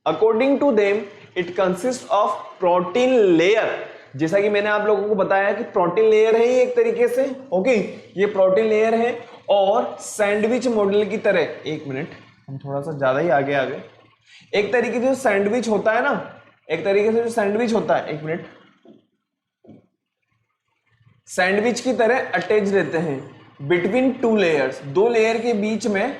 According to them it consist of protein layer. जैसा कि मैंने आप लोगों को बताया कि प्रोटीन लेयर है ये एक तरीके से, ओके, ये प्रोटीन लेयर है। और सैंडविच मॉडल की तरह, एक मिनट हम थोड़ा सा ज्यादा ही आगे आ गए, एक तरीके से जो सैंडविच होता है ना, एक तरीके से जो सैंडविच होता है, एक मिनट, सैंडविच की तरह अटैच रहते हैं बिटवीन टू लेयर्स, दो लेयर के बीच में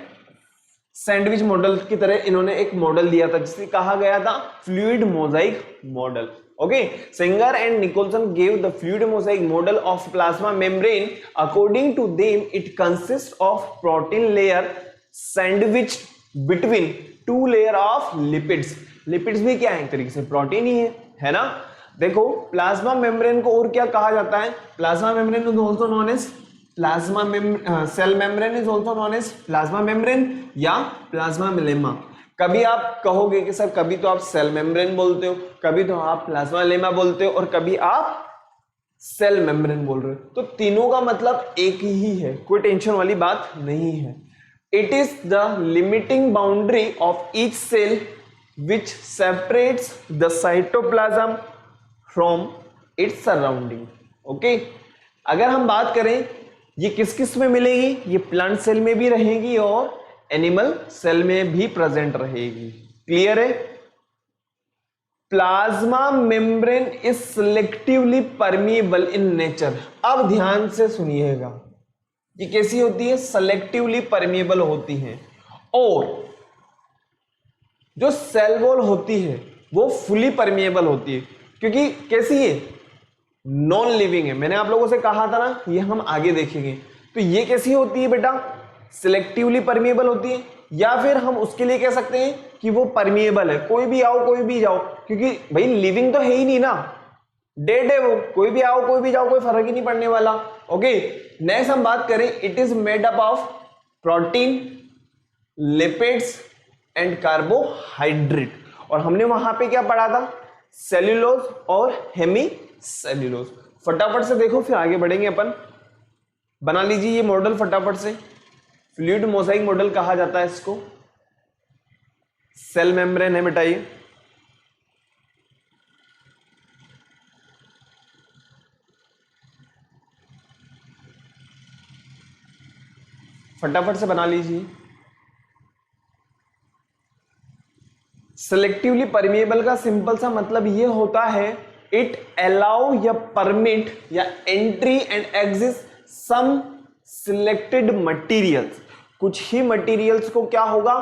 सैंडविच मॉडल की तरह इन्होंने एक मॉडल दिया था जिसे कहा गया था fluid mosaic model. Okay, Singer and Nicolson gave the fluid mosaic model of plasma membrane. According to them it consist of protein layer sandwich between two layer of lipids. Lipids भी क्या है, एक तरीके से प्रोटीन ही है ना। देखो plasma membrane को और क्या कहा जाता है, plasma membrane is also known as plasma cell membrane is also known as plasma membrane या प्लाज्मा लेमा। कभी आप कहोगे कि सर कभी तो आप सेल मेम्ब्रेन बोलते हो, कभी तो आप प्लाज्मा लेमा बोलते हो और कभी आप सेल मेम्ब्रेन बोल रहे हो, तो तीनों का मतलब एक ही है, कोई टेंशन वाली बात नहीं है। It is the limiting boundary of each cell which separates the cytoplasm from its surrounding. Okay, अगर हम बात करें ये किस किस में मिलेगी, ये प्लांट सेल में भी रहेगी और एनिमल सेल में भी प्रेजेंट रहेगी। क्लियर है। Plasma membrane is selectively permeable in nature. अब ध्यान से सुनिएगा, ये कैसी होती है, सेलेक्टिवली परमिएबल होती है। और जो सेल वॉल होती है वो फुली परमिएबल होती है, क्योंकि कैसी है, नॉन लिविंग है। मैंने आप लोगों से कहा था ना, ये हम आगे देखेंगे। तो ये कैसी होती है बेटा, सिलेक्टिवली परमिएबल होती है, या फिर हम उसके लिए कह सकते हैं कि वो परमिएबल है, कोई भी आओ कोई भी जाओ, क्योंकि भाई लिविंग तो है ही नहीं ना, डेड है वो, कोई भी आओ कोई भी जाओ, कोई फर्क ही नहीं पड़ने वाला। ओके, नेक्स्ट हम बात करें, it is made up of protein, lipids and carbohydrate. और हमने वहां पे क्या पढ़ा था, सेल्यूलोज और हेमी सेल्यूलोज। फटाफट से देखो फिर आगे बढ़ेंगे अपन। बना लीजिए ये मॉडल फटाफट से। फ्लूइड मोजाइक मॉडल कहा जाता है इसको। सेल मेम्ब्रेन है बेटा ये, फटाफट से बना लीजिए। सिलेक्टिवली परमिएबल का सिंपल सा मतलब ये होता है, इट अलाउ या परमिट या entry and exit some selected materials. कुछ ही मटेरियल्स को क्या होगा,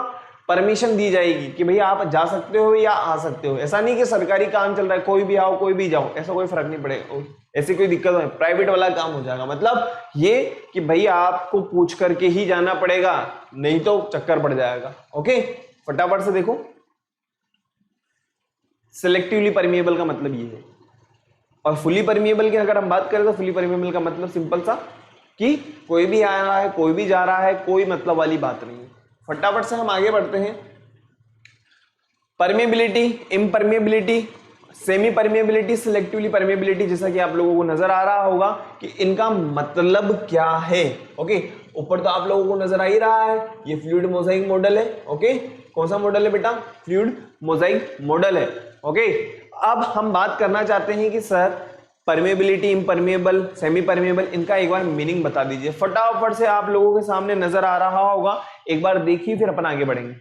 परमिशन दी जाएगी कि भैया आप जा सकते हो या आ सकते हो। ऐसा नहीं कि सरकारी काम चल रहा है कोई भी आओ कोई भी जाओ, ऐसा कोई फर्क नहीं पड़ेगा, ऐसी कोई दिक्कत नहीं, प्राइवेट वाला काम हो जाएगा। मतलब ये कि भैया आपको पूछ करके ही जाना पड़ेगा, नहीं तो चक्कर पड़ जाएगा। ओके, फटाफट से देखो, सिलेक्टिवली परमिएबल का मतलब ये है। और फुली परमिएबल की अगर हम बात करें तो फुली परमिएबल का मतलब सिंपल सा कि कोई भी आ रहा है कोई भी जा रहा है, कोई मतलब वाली बात नहीं है। फटाफट से हम आगे बढ़ते हैं। Permeability, impermeability, semi permeability, selectively permeability, जैसा कि आप लोगों को नजर आ रहा होगा कि इनका मतलब क्या है। ओके, ऊपर तो आप लोगों को नजर आ ही रहा है, ये फ्लूइड मोजाइक मॉडल है। ओके, कौन सा मॉडल है बेटा, फ्लूइड मोजाइक मॉडल है। ओके, अब हम बात करना चाहते हैं कि sir permeability, impermeable, semi permeable, इनका एक बार मीनिंग बता दीजिए। फटाफट से आप लोगों के सामने नजर आ रहा होगा, एक बार देखिए फिर अपन आगे बढ़ेंगे।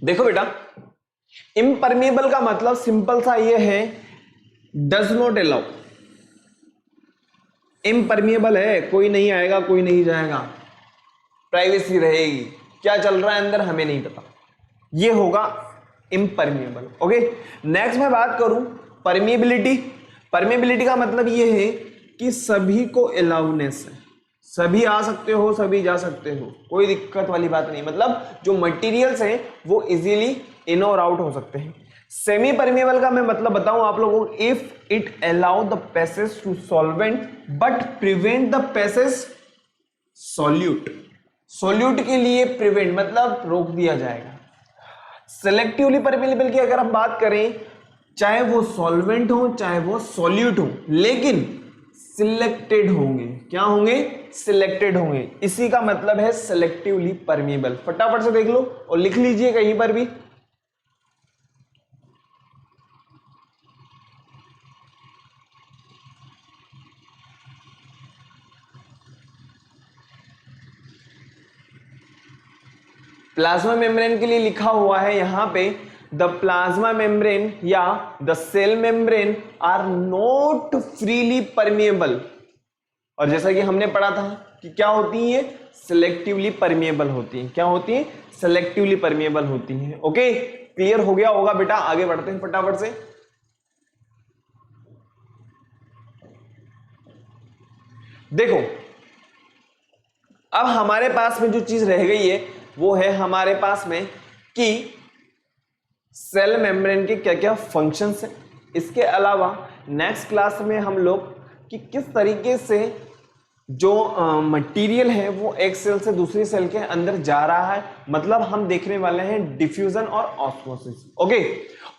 देखो बेटा, इम्परमिएबल का मतलब सिंपल सा ये है, डज नॉट अलाउ। इम्परमिएबल है, कोई नहीं आएगा कोई नहीं जाएगा, प्राइवेसी रहेगी, क्या चल रहा है अंदर हमें नहीं पता, ये होगा इम्परमिएबल। ओके, नेक्स्ट मैं बात करूं परमिएबिलिटी। परमिएबिलिटी का मतलब ये है कि सभी को अलाउनेस है, सभी आ सकते हो सभी जा सकते हो, कोई दिक्कत वाली बात नहीं, मतलब जो मटेरियल्स हैं वो इजीली इन और आउट हो सकते हैं। सेमी परमिएबल का मैं मतलब बताऊं आप लोगों को, if it allow the passage to solvent but prevent the passage solute. Solute के लिए प्रिवेंट मतलब रोक दिया जाएगा। सेलेक्टिवली परमिएबल की अगर हम बात करें, चाहे वो सॉल्वेंट हो चाहे वो सॉल्यूट हो, लेकिन सिलेक्टेड होंगे। क्या होंगे? सिलेक्टेड होंगे। इसी का मतलब है सेलेक्टिवली परमिएबल। फटाफट से देख लो और लिख लीजिए कहीं पर भी। प्लाज्मा मेम्ब्रेन के लिए लिखा हुआ है यहां पे, द प्लाज्मा मेम्ब्रेन या the cell membrane are not freely permeable. और जैसा कि हमने पढ़ा था कि क्या होती है, सिलेक्टिवली परमिएबल होती है। क्या होती है? सिलेक्टिवली परमिएबल होती है। ओके, क्लियर हो गया होगा बेटा, आगे बढ़ते हैं फटाफट से। देखो, अब हमारे पास में जो चीज रह गई है वो है हमारे पास में कि सेल मेम्ब्रेन के क्या क्या फंक्शंस हैं। इसके अलावा नेक्स्ट क्लास में हम लोग कि किस तरीके से जो मटेरियल है वो एक सेल से दूसरी सेल के अंदर जा रहा है, मतलब हम देखने वाले हैं डिफ्यूजन और ऑस्मोसिस। ओके,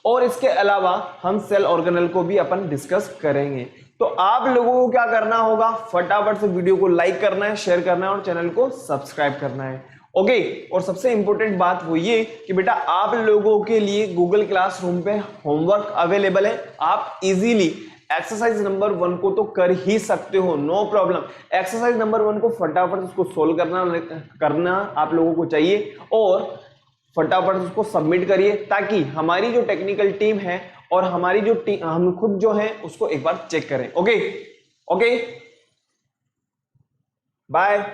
और इसके अलावा हम सेल ऑर्गेनल को भी अपन डिस्कस करेंगे। तो आप लोगों को क्या करना होगा, फटाफट से वीडियो को लाइक करना है, शेयर करना है और चैनल को सब्सक्राइब करना है। ओके, और सबसे इंपॉर्टेंट बात वो ये कि बेटा आप लोगों के लिए गूगल क्लासरूम पे होमवर्क अवेलेबल है। आप इजीली एक्सरसाइज नंबर 1 को तो कर ही सकते हो, नो प्रॉब्लम। एक्सरसाइज नंबर 1 को फटाफट उसको सोल्व करना आप लोगों को चाहिए और फटाफट उसको सबमिट करिए, ताकि हमारी जो टेक्निकल टीम है और हमारी जो हम खुद जो है उसको एक बार चेक करें। Okay, bye.